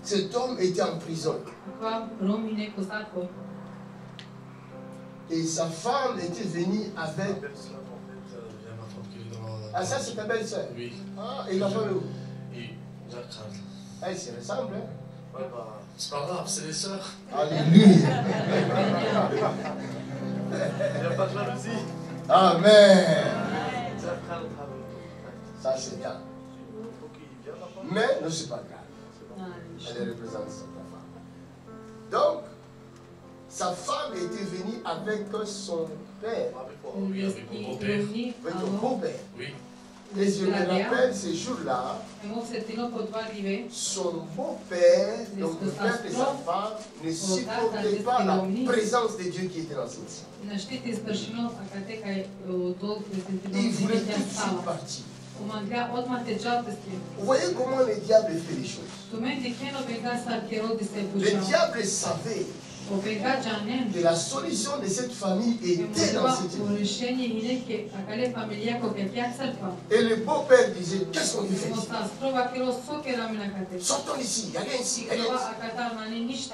Cet homme était en prison. Et sa femme était venue avec... Ah, ça c'est ta belle-sœur? Oui. Ah, et la femme est où? Ah, ils se ressemblent, hein? Ouais, bah, c'est pas grave, c'est les sœurs. Alléluia. Il n'y a pas de jalousie. Amen. Ça c'est bien. Mais ne c'est pas grave. Elle représente sa femme. Donc, sa femme était venue avec son père. Oui, avec mon beau-père. Avec ton beau-père. Oui. Et je me rappelle ces jours-là, son beau-père, donc le père de sa femme, ne supportait pas la présence de Dieu qui était dans cette salle. Il voulait tout de suite partir. Vous voyez comment le diable fait les choses. Le diable savait que la solution de cette famille était dans cette église. Et le beau-père disait, qu'est-ce qu'on fait ici? Sortons d'ici, il n'y a rien ici, il n'y a rien ici.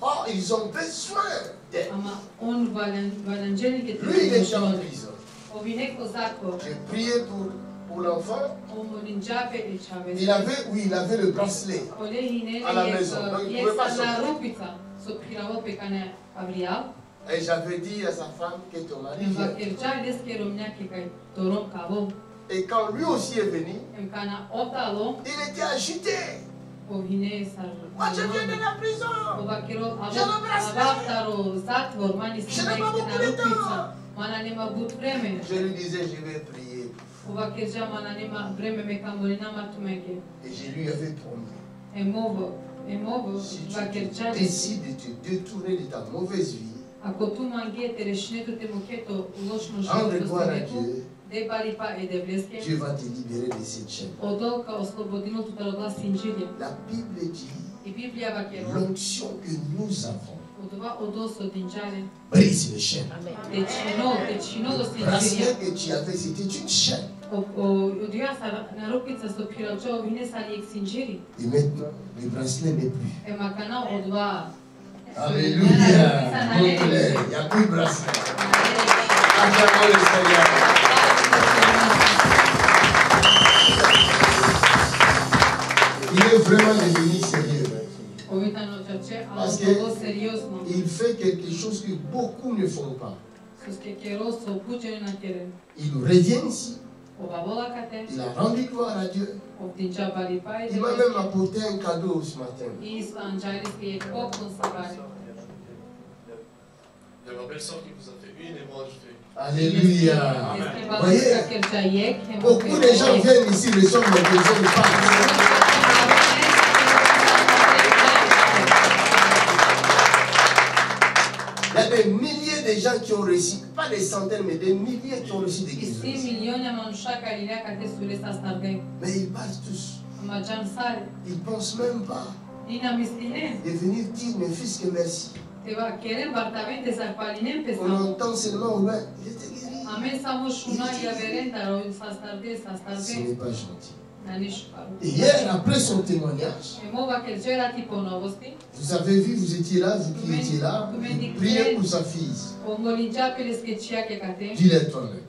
Or, ils ont besoin d'aide. Lui, il était en prison. J'ai prié pour l'enfant. Il avait le bracelet à la maison. Donc, il ne pouvait pas sortir. Et j'avais dit à sa femme que ton mari vient. Et quand lui aussi est venu, il était agité. Moi je viens de la prison. J'ai le bracelet. Je n'ai pas beaucoup de temps. Je lui disais, je vais prier. Et je lui avais promis. Si tu décides de te détourner de ta mauvaise vie, rendre gloire à Dieu, Dieu va te libérer de cette chaîne. La Bible dit, l'onction que nous avons brise les chaînes. Le bracelet que tu avais, c'était une chaîne. Et maintenant, le bracelet n'est plus. Alléluia. Il n'y a plus de bracelet. Acclamons le Seigneur. Il est vraiment devenu sérieux. Parce qu'il fait quelque chose que beaucoup ne font pas. Il revient ici. Il a rendu gloire à Dieu. Il m'a même apporté un cadeau ce matin. Il y a ma belle-sœur qui vous a fait une et moi je fais. Alléluia. Vous voyez, beaucoup de gens viennent ici, reçoivent les besoins de parents. Il y a des milliers de gens qui ont reçu, pas des centaines, mais des milliers qui ont reçu des guérisons. Mais ils partent tous. Ils ne pensent même pas de venir dire, mes fils, que merci. On entend seulement, ouais, je t'ai guéri. Ce n'est pas gentil. Et hier, après son témoignage, vous avez vu, vous étiez là, vous qui étiez là, vous priez pour sa fille. Dis-le toi-même.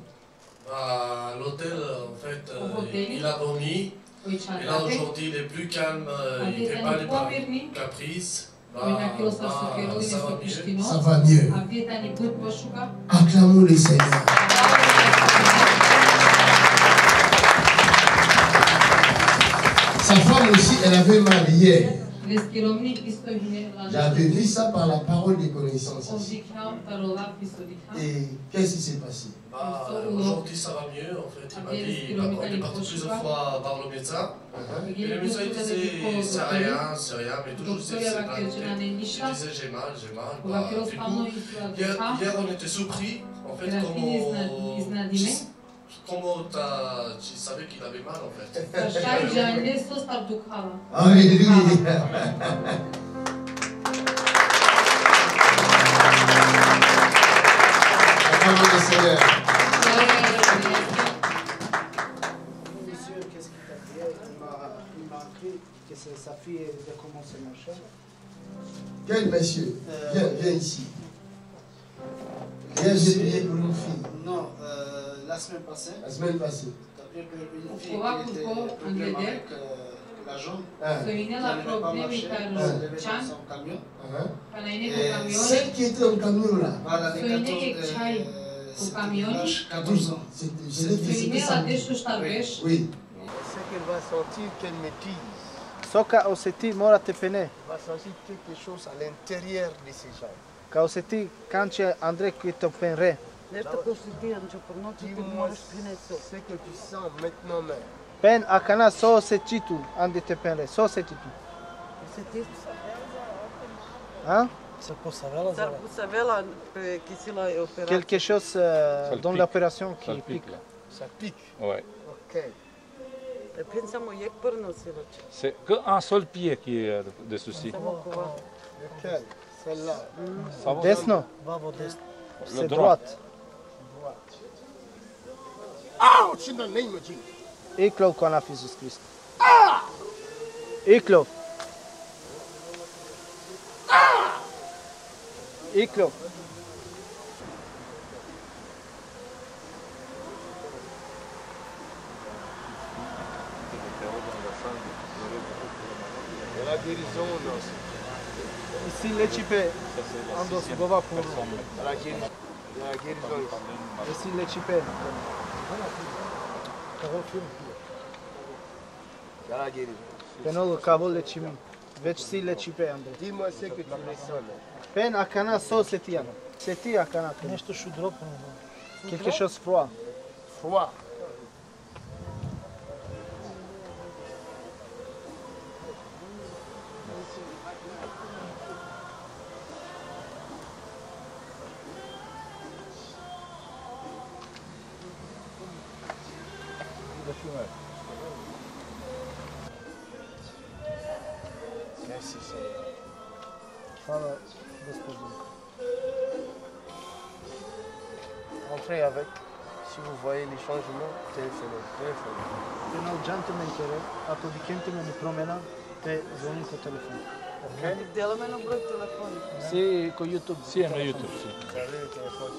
À l'hôtel, en fait, il a dormi. Et là, aujourd'hui, il est plus calme, il ne fait pas les caprices. Ça va mieux. Acclamons le Seigneur. Sa femme aussi, elle avait mal hier. J'avais vu ça par la parole des connaissances ici. Et qu'est-ce qui s'est passé? Aujourd'hui, ça va mieux. En fait, il m'a dit, on est parti plusieurs fois voir le médecin. Et le médecin il disait, c'est rien, mais toujours c'est pas. Il disait, j'ai mal. Bah, du coup, hier, on était surpris, en fait, comment tu savais qu'il avait mal, en fait. Alléluia. Acclamons le Seigneur. Monsieur, qu'est-ce qu'il t'a dit? Il m'a appris que sa fille a commencé à marcher. Quel monsieur? Viens ici. Viens, j'ai prié pour une fille. Non, la semaine passée. La semaine passée. Tu as prié pour une fille qui était problème avec la jambe. Hein? Elle n'avait pas marché, elle s'est levée dans son camion. Et celle qui était au camion là. Voilà, les 14 ans. Je l'ai dit, c'était ça. Oui. C'est qu'elle va sentir qu'elle maîtrise. Soka oseti mora te pene. Elle va sentir quelque chose à l'intérieur de ses jambes. Ka oseti kanche André qui te penre. Dis-moi ce que tu sens maintenant même. Pen akana so setitu ande te penre. So setitu. Hein? Quelque chose dans l'opération qui pique. Ça pique. Ouais. Ok. C'est qu'un seul pied qui est de souci. Lequel? Celle-là. Desno. C'est droite. Ouch! In the name of Jesus. Iklo kwa na Jesus Christ. Iklo. Iklo. Et la guérison, non. Ici, le chipé, on doit se voir pour La guérison ici. ici, le chipé. La guérison. Penol cavo le chimi. Veci si le chipé, André. Dis-moi ce que tu ressens là. Pen akana so setiano. Seti akana. Quelque chose froid. Froid. Merci Seigneur. Hvala Gospodinu. Entrez avec. Si vous voyez les changements, téléphonez. Penol gentleman care, ako dikentime ni promena, te zvoni po telefonu. Si ko YouTube. Sì, è YouTube, sì.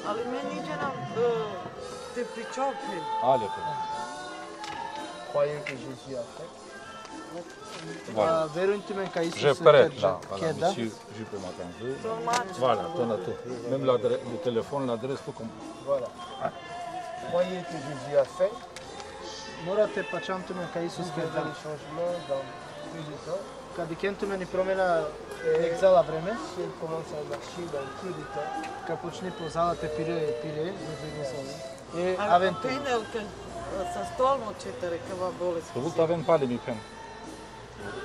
Ali meni iđe nam te pričopim. Allez, Croyez que Jésus a fait. voilà. Verujte me ka Isus Je prête là. Voilà, Keda. monsieur, je peux m'attendre. Voilà, ton tout. Même le téléphone, l'adresse, tout comme. Voilà. Croyez que Jésus a fait. Morate pa čantume ka Isus Vous verrez Keda. les changements dans plus de temps. Kad dikentime ni promena exala vreme, Si elle commence à marcher dans peu de temps, ka počne pozala te pire, e Ali avente. penelke sa stolmo četiri kava bolest. Vous avez pas les micros.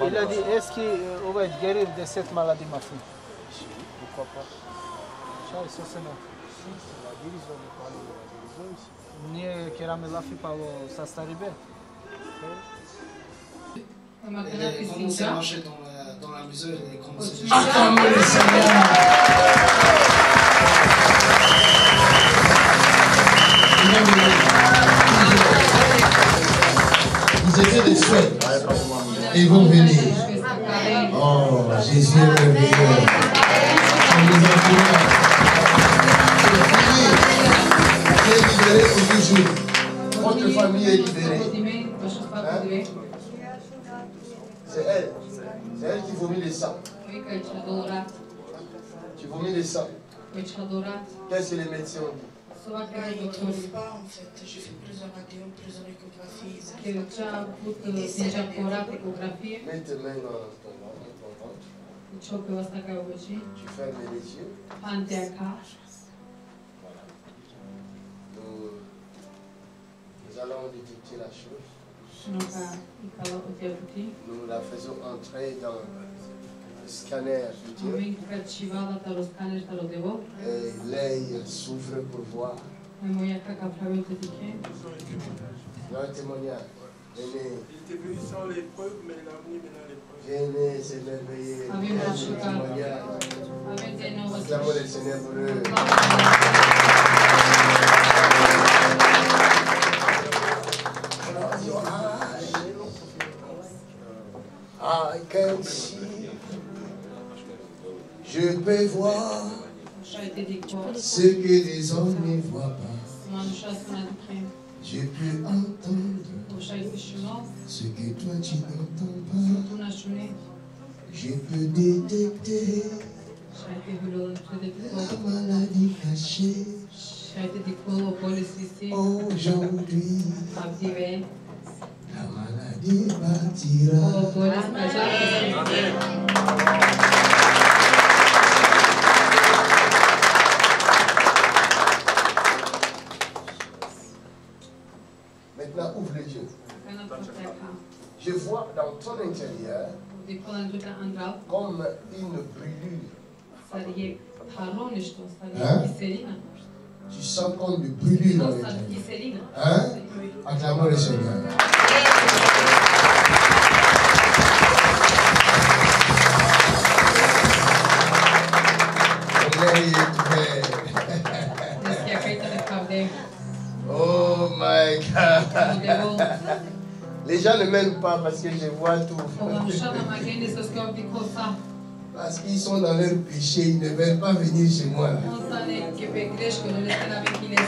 Il a dit, est-ce qu'on va guérir de cette maladie, ma fille? pourquoi pas? Charles, ça c'est non. Si, c'est la guérison, on parle de la guérison ici. Ние кераме лафи пало са старибе. Elle a commencé à marcher dans la maison, elle a commencé à marcher. Acclamons le Seigneur. Vous étiez des souhaits. Ils vont venir. Oh, Jésus est merveilleux. On vous encourage. C'est libéré pour toujours. Votre famille est libérée. Hein? C'est elle. C'est elle qui vomit le sang. Tu vomis le sang. Qu'est-ce que les médecins ont dit? Je ne trouve pas en fait. J'ai fait plusieurs radios, plusieurs échographies. Mets tes mains dans ton ventre. Tu fermes les yeux. Nous allons détecter la chose. Nous la faisons entrer dans le scanner du Dieu. Et l'œil s'ouvre pour voir. Il y a un témoignage. Venez. Il était venu sans l'épreuve, mais il a amené maintenant l'épreuve. Venez, c'est merveilleux. Venez, témoignage. Acclamons le Seigneur pour eux. Je peux voir ce que les hommes ne voient pas. Je peux entendre ce que toi tu n'entends pas. Je peux détecter la maladie cachée. Aujourd'hui, la maladie partira. Maintenant, ouvre les yeux. Je vois dans ton intérieur comme une brûlure. Hein? Tu sens comme une brûlure dans l'intérieur. Hein? Acclamons le Seigneur. Oh my God. Les gens ne m'aiment pas parce que je vois tout. Parce qu'ils sont dans leur péché, ils ne veulent pas venir chez moi. Là.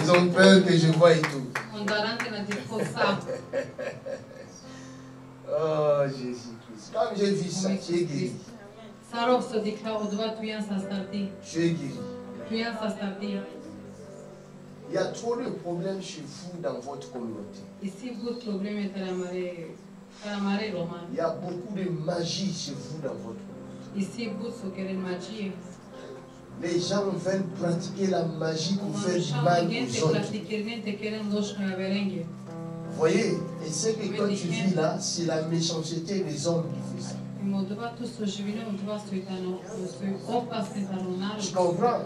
Ils ont peur que je voie et tout. Oh Jésus-Christ. Comme j'ai vu ça, tu es guéri. Tu es guéri. Il y a trop de problèmes chez vous dans votre communauté. Il y a beaucoup de magie chez vous dans votre communauté. Les gens veulent pratiquer la magie pour faire du mal aux autres. Vous voyez, et ce que toi tu vis là, c'est la méchanceté des hommes qui fait ça. Je comprends.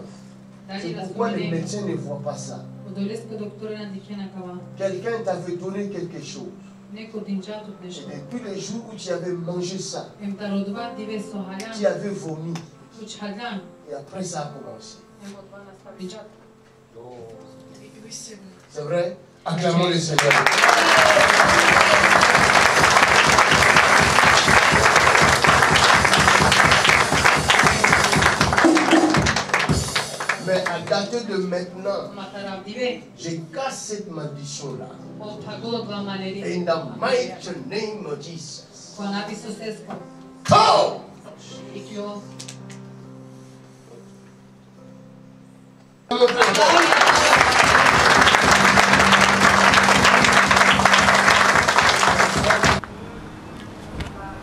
C'est pourquoi les médecins ne voient pas ça. Quelqu'un t'avait donné quelque chose. Et depuis le jour où tu avais mangé ça, tu avais vomi. Et après ça a commencé. C'est vrai? Acclamons le Seigneur. Mais à dater de maintenant, je casse cette malédiction-là. In the mighty name of Jesus. Oh!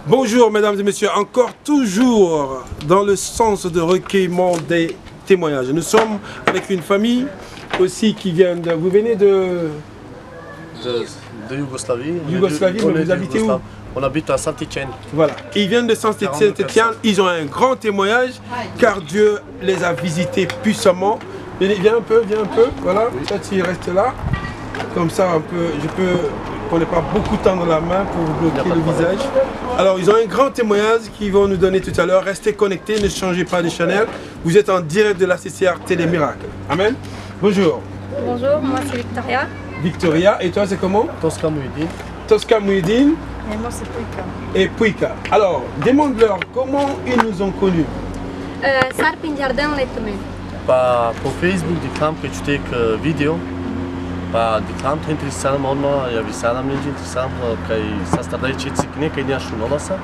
Bonjour mesdames et messieurs, encore toujours dans le sens de recueillement des témoignages. Nous sommes avec une famille aussi qui vient de... Vous venez de Yougoslavie. Yougoslavie, mais vous habitez où? On habite à Saint-Étienne. Voilà, ils viennent de Saint-Étienne, ils ont un grand témoignage car Dieu les a visités puissamment. Viens un peu, voilà, oui. Toi tu restes là, comme ça un peu, on n'est pas beaucoup tendre la main pour bloquer le visage. Alors ils ont un grand témoignage qu'ils vont nous donner tout à l'heure. Restez connectés, ne changez pas de channel. Vous êtes en direct de la CCR Télé Miracle. Amen. Bonjour. Bonjour, moi c'est Victoria. Victoria, et toi c'est comment? Tosca Mouhidine. Tosca Mouhidine. Et moi c'est Puika. Et Puika. Alors, demande-leur comment ils nous ont connus. Sarpin Jardin Lettumen. Pe Facebook dictam că citic video. Dictam te interesam odmah, ja visam neđe interesam kaj sastavdaj čici nekaj nja šunolasa.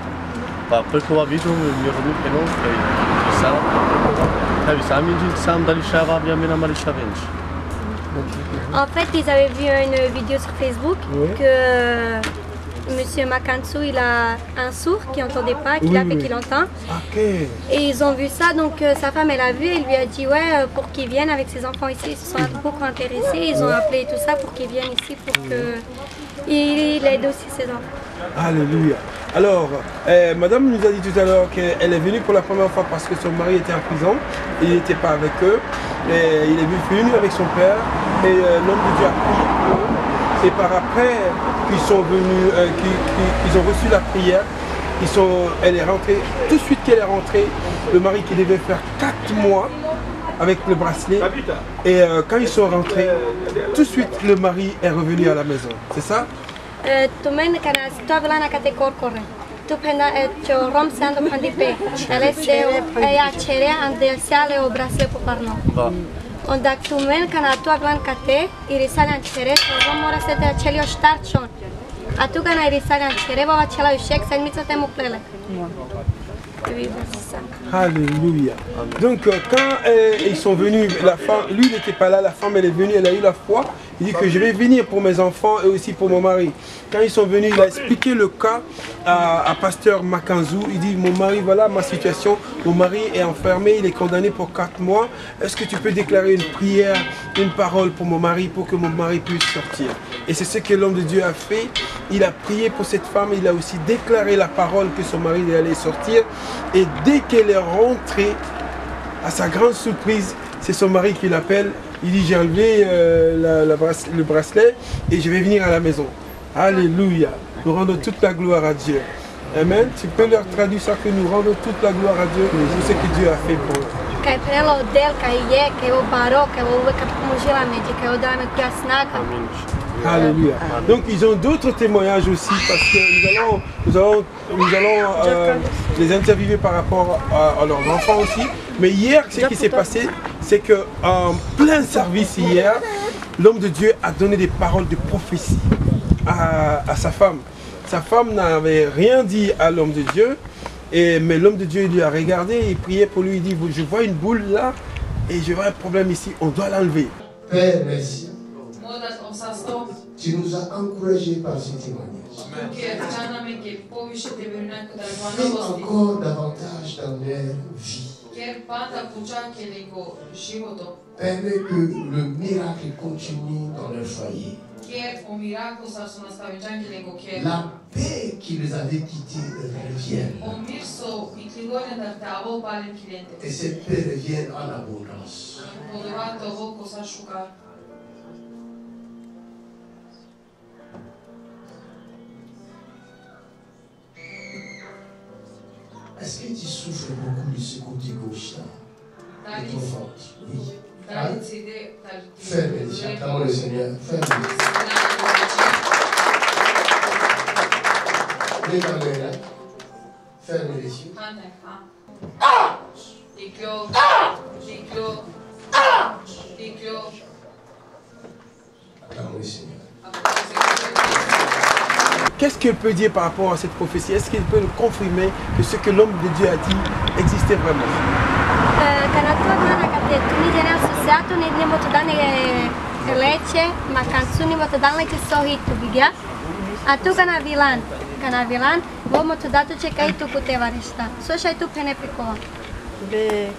Pekova video mi robi peno kaj interesam. Kaj visam neđe interesam da li šava via mena mali šavenč. En fait, ils avaient vu une vidéo sur Facebook que Monsieur Makansu, il a un sourd qui n'entendait pas, qui l'a fait qu'il entend. Okay. Et ils ont vu ça, donc sa femme elle a vu et lui a dit ouais pour qu'ils viennent avec ses enfants ici. Ils se sont beaucoup intéressés, ils ont appelé tout ça pour qu'ils viennent ici pour qu'il aide aussi ses enfants. Alléluia. Alors, madame nous a dit tout à l'heure qu'elle est venue pour la première fois parce que son mari était en prison, il n'était pas avec eux. Et il est venu avec son père et l'homme de Dieu a prié pour eux. Et par après, qu'ils sont venus, qu'ils ont reçu la prière, elle est rentrée, tout de suite qu'elle est rentrée, le mari qui devait faire 4 mois avec le bracelet, et quand ils sont rentrés, tout de suite le mari est revenu à la maison, c'est ça? tu prenda rom se ando pandipe. Ele se ea cere ande seale o brasle po parno. Und dacă tu men kana tu aglan kate, irisale an cere, rom mora se te celio starchon. Atu kana irisale an cere, va cela ushek, sen mitso te muklele. Alléluia. Donc quand ils sont venus, la femme, lui n'était pas là, la femme elle est venue, elle a eu la foi. Il dit que je vais venir pour mes enfants et aussi pour mon mari. Quand ils sont venus, il a expliqué le cas à pasteur Makanzou. Il dit, mon mari, voilà ma situation. Mon mari est enfermé, il est condamné pour 4 mois. Est-ce que tu peux déclarer une prière, une parole pour mon mari, pour que mon mari puisse sortir? Et c'est ce que l'homme de Dieu a fait. Il a prié pour cette femme, il a aussi déclaré la parole que son mari allait sortir. Et dès qu'elle est rentrée, à sa grande surprise, c'est son mari qui l'appelle. Il dit, j'ai enlevé le bracelet et je vais venir à la maison. Alléluia. Nous rendons toute la gloire à Dieu. Amen. Tu peux leur traduire ça, que nous rendons toute la gloire à Dieu pour ce que Dieu a fait pour eux. Alléluia. Donc ils ont d'autres témoignages aussi parce que nous allons les interviewer par rapport à leurs enfants aussi. Mais hier, ce qui s'est passé, c'est qu'en plein service hier, l'homme de Dieu a donné des paroles de prophétie à sa femme. Sa femme n'avait rien dit à l'homme de Dieu, mais l'homme de Dieu lui a regardé, il priait pour lui, il dit, je vois une boule là et je vois un problème ici, on doit l'enlever. Père, merci. Tu nous as encouragés par ce témoignage. Fais encore davantage dans leur vie. Permets que le miracle continue dans leur foyer. La paix qui les avait quittés revienne. Et cette paix revienne en abondance. Est-ce que tu souffres beaucoup de ce côté gauche là? De ton ventre? Oui. Hein? Ferme les yeux. Acclamons le Seigneur. Ferme les yeux. Lève la main là. Ferme les yeux. Ah! Acclamons le Seigneur. Qu'est-ce qu'elle peut dire par rapport à cette prophétie? Est-ce qu'elle peut nous confirmer que ce que l'homme de Dieu a dit existait vraiment?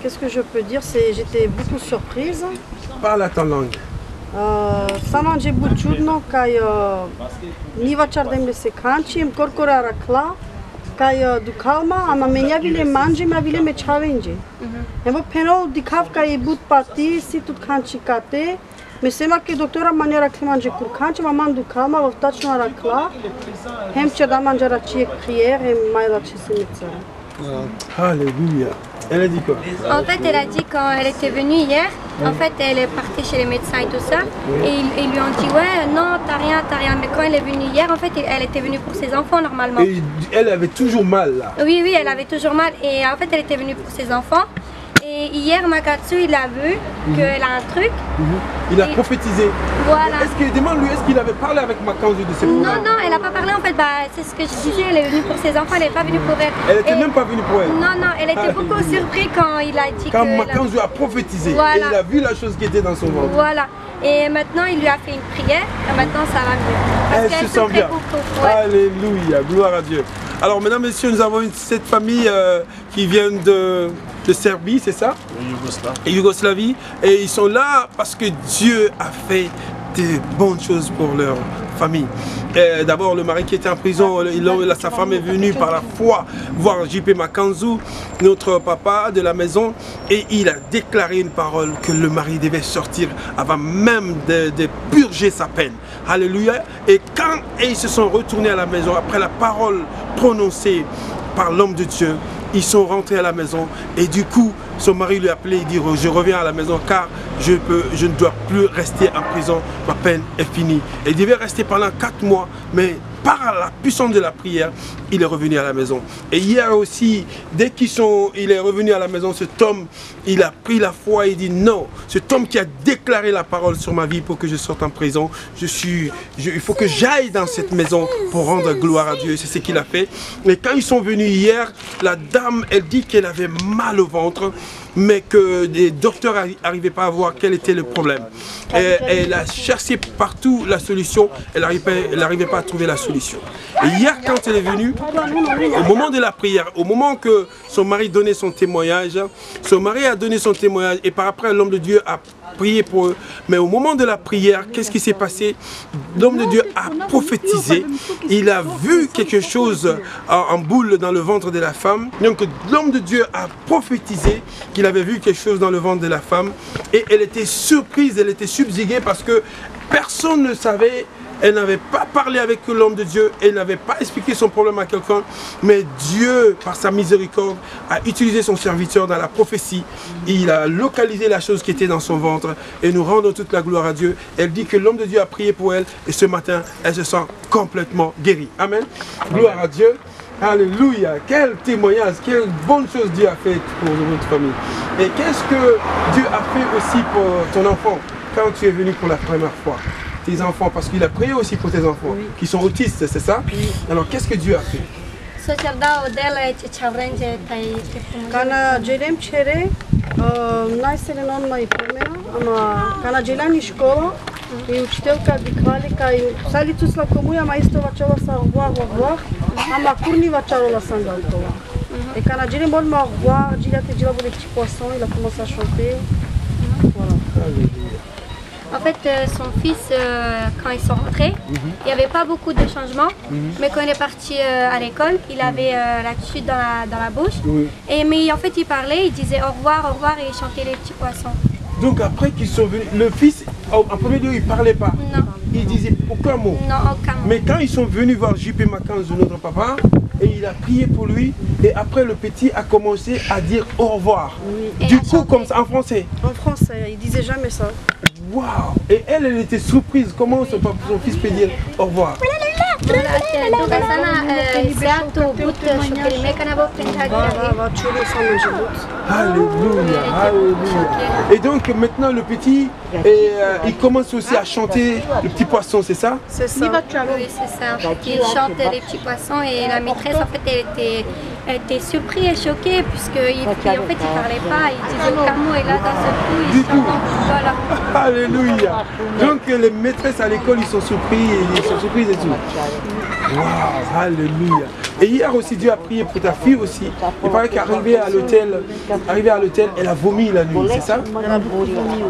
Qu'est-ce que je peux dire? J'étais beaucoup surprise. Parle à ta langue. Само джебу чудно кај нива чардемле се канчим коркора ракла кај дукалма ама менја биле манджи ма биле ме чавенджи ево пено дикав кај бут пати си тут канчи кате ме сема ке доктора маня ракле манджи кур канчи ма ман дукалма во тачно ракла хем чада манджара чие криер хем майла че се мица. Alléluia. Elle a dit quoi? En fait, elle a dit quand elle était venue hier, en fait, elle est partie chez les médecins et tout ça, et ils lui ont dit ouais, non, t'as rien. Mais quand elle est venue hier, en fait, elle était venue pour ses enfants normalement. Et elle avait toujours mal là. Oui, elle avait toujours mal, et en fait, elle était venue pour ses enfants. Et hier, Makatsu, il a vu qu'elle a un truc. Il a prophétisé. Voilà. Demande-lui, est-ce qu'il avait parlé avec Makatsu de ses problèmes? Non, elle n'a pas parlé en fait. C'est ce que je disais, elle est venue pour ses enfants, elle n'est pas venue pour elle. Elle n'était même pas venue pour elle. Non, elle était beaucoup surprise quand il a dit quand Makatsu a prophétisé, voilà. Et il a vu la chose qui était dans son ventre. Voilà. Et maintenant, il lui a fait une prière, et maintenant ça va mieux. Parce elle se sent bien. Beaucoup, ouais. Alléluia, gloire à Dieu. Alors, mesdames, messieurs, nous avons cette famille qui vient de Serbie, c'est ça? Yougoslavie. Et ils sont là parce que Dieu a fait de bonnes choses pour leur famille. D'abord, le mari qui était en prison, sa femme est venue par la foi voir JP Makanzou, notre papa de la maison, et il a déclaré une parole que le mari devait sortir avant même de purger sa peine. Alléluia. Et quand ils se sont retournés à la maison, après la parole prononcée par l'homme de Dieu, ils sont rentrés à la maison et du coup son mari lui a appelé et dit je reviens à la maison car je ne dois plus rester en prison, ma peine est finie. Et il devait rester pendant 4 mois, mais par la puissance de la prière, il est revenu à la maison. Et hier aussi, dès qu'il est revenu à la maison, cet homme, il a pris la foi et il dit non, cet homme qui a déclaré la parole sur ma vie pour que je sorte en prison, il faut que j'aille dans cette maison pour rendre gloire à Dieu. C'est ce qu'il a fait. Et quand ils sont venus hier, la dame, elle dit qu'elle avait mal au ventre, mais que les docteurs n'arrivaient pas à voir quel était le problème. Et elle a cherché partout la solution, elle n'arrivait pas à trouver la solution. Et hier, quand elle est venue, au moment de la prière, au moment que son mari donnait son témoignage, son mari a donné son témoignage et par après l'homme de Dieu a prié pour eux. Mais au moment de la prière, qu'est-ce qui s'est passé? L'homme de Dieu a prophétisé, il a vu quelque chose en boule dans le ventre de la femme. Donc l'homme de Dieu a prophétisé qu'il avait vu quelque chose dans le ventre de la femme et elle était surprise, elle était subjuguée parce que personne ne savait. Elle n'avait pas parlé avec l'homme de Dieu, elle n'avait pas expliqué son problème à quelqu'un, mais Dieu, par sa miséricorde, a utilisé son serviteur dans la prophétie. Il a localisé la chose qui était dans son ventre et nous rendons toute la gloire à Dieu. Elle dit que l'homme de Dieu a prié pour elle et ce matin, elle se sent complètement guérie. Amen. Gloire à Dieu. Alléluia. Quel témoignage, quelle bonne chose Dieu a fait pour votre famille. Et qu'est-ce que Dieu a fait aussi pour ton enfant quand tu es venu pour la première fois? Tes enfants, parce qu'il a prié aussi pour tes enfants qui sont autistes, c'est ça? Alors qu'est-ce que Dieu a fait? И учителка викали кај сали тусла комуја маистова чола са рвар, ама курни вачарола сангалтова. Et quand Adjili m'a dit au revoir, Adjili a dit les petits poissons, il a commencé à chanter. Voilà. En fait, son fils, quand ils sont rentrés, il n'y avait pas beaucoup de changements, mais quand il est parti à l'école, il avait la tuile dans la bouche. Mais en fait, il parlait, il disait au revoir, et il chantait les petits poissons. Donc après qu'ils sont venus, le fils, en premier lieu, il ne parlait pas. Non. Il disait aucun mot. Non, aucun mot. Mais quand ils sont venus voir JP Makanz, notre papa, et il a prié pour lui, et après le petit a commencé à dire au revoir. Oui. Du coup, comme ça, en français. En français, il disait jamais ça. Waouh! Et elle était surprise. Comment son fils peut dire au revoir? Alléluia, alléluia. Et donc maintenant le petit, il commence aussi à chanter le petit poisson, c'est ça? C'est ça. Oui, c'est ça. Il chante les petits poissons et la maîtresse, en fait, elle était surprise et choquée puisqu'il en fait, il parlait pas, il disait aucun mot et là, dans ce coup, il chante. Voilà. Alléluia. Donc les maîtresses à l'école, ils sont surprises et tout. Waouh, alléluia. Et hier aussi, Dieu a prié pour ta fille aussi. Il paraît qu'arrivée à l'hôtel, elle a vomi la nuit, c'est ça? Elle a beaucoup vomi.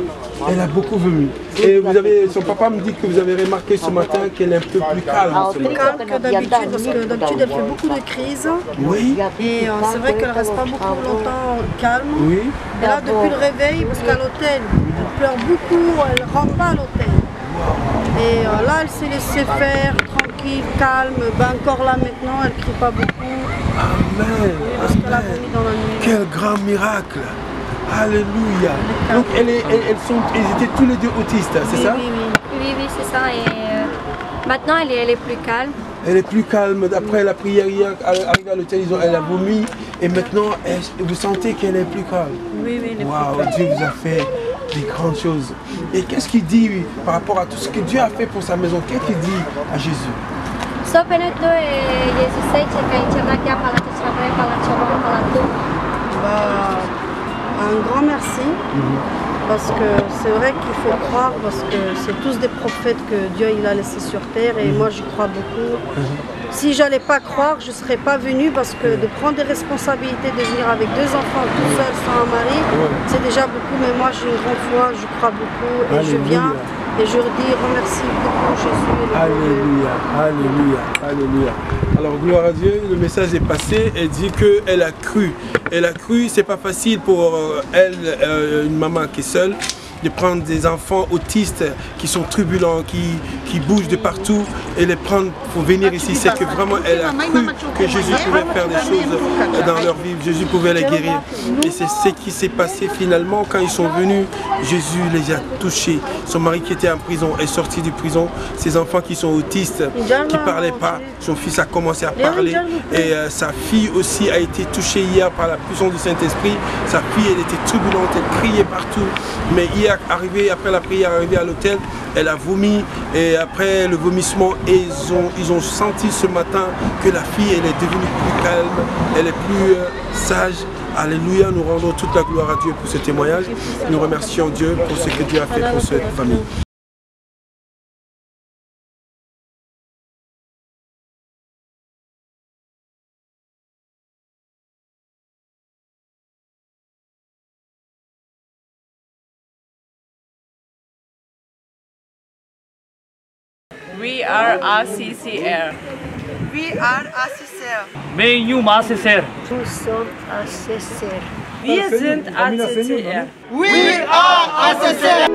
Elle a beaucoup vomi. Et son papa me dit que vous avez remarqué ce matin qu'elle est un peu plus calme. Plus calme que d'habitude, parce que d'habitude elle fait beaucoup de crises. Oui. Et c'est vrai qu'elle ne reste pas beaucoup longtemps calme. Oui. Et là, depuis le réveil, parce qu'à l'hôtel, elle pleure beaucoup, elle ne rentre pas à l'hôtel. Et là, elle s'est laissée faire, tranquille, calme. Ben, encore là maintenant, elle ne crie pas beaucoup. Amen. Parce qu'elle a vomi dans la nuit. Quel grand miracle. Alléluia. Donc ils étaient tous les deux autistes, c'est ça? Oui, c'est ça. Et maintenant, elle est plus calme. Elle est plus calme. D'après la prière hier, arrivée à l'hôtel, elle a vomi. Et maintenant, vous sentez qu'elle est plus calme. Oui, elle est plus calme. Waouh, Dieu vous a fait des grandes choses. Et qu'est-ce qu'il dit par rapport à tout ce que Dieu a fait pour sa maison? Qu'est-ce qu'il dit à Jésus? Un grand merci, parce que c'est vrai qu'il faut croire, parce que c'est tous des prophètes que Dieu il a laissés sur terre et moi j'y crois beaucoup. Si j'allais pas croire, je ne serais pas venue, parce que de prendre des responsabilités, de venir avec 2 enfants tout seul sans un mari, c'est déjà beaucoup, mais moi j'ai une grande foi, je crois beaucoup et je viens. Et je dis remercie beaucoup Jésus. Alléluia, alléluia, alléluia. Alors gloire à Dieu, le message est passé. Elle dit qu'elle a cru. Elle a cru, c'est pas facile pour elle, une maman qui est seule. de prendre des enfants autistes qui sont turbulents, qui bougent de partout et les prendre pour venir ici. C'est que vraiment elle a cru que Jésus pouvait faire des choses dans leur vie, Jésus pouvait les guérir. Et c'est ce qui s'est passé finalement quand ils sont venus. Jésus les a touchés. Son mari qui était en prison est sorti de prison. Ses enfants qui sont autistes, qui ne parlaient pas, son fils a commencé à parler. Et sa fille aussi a été touchée hier par la puissance du Saint-Esprit. Sa fille, elle était turbulente, elle criait partout. Mais hier, après la prière, arrivée à l'hôtel, elle a vomi. Et après le vomissement, ils ont senti ce matin que la fille, elle est devenue plus calme, elle est plus sage. Alléluia, nous rendons toute la gloire à Dieu pour ce témoignage. Nous remercions Dieu pour ce que Dieu a fait pour cette famille. We are ACCR. We are ACCR. Nous sommes ACCR. Wir sind ACCR. We are ACCR.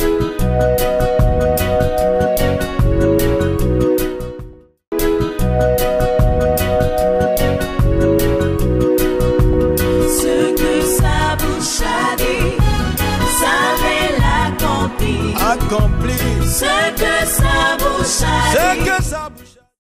Ce que sa bouche a dit, ça va l'accomplir. Ce que sa bouche a dit.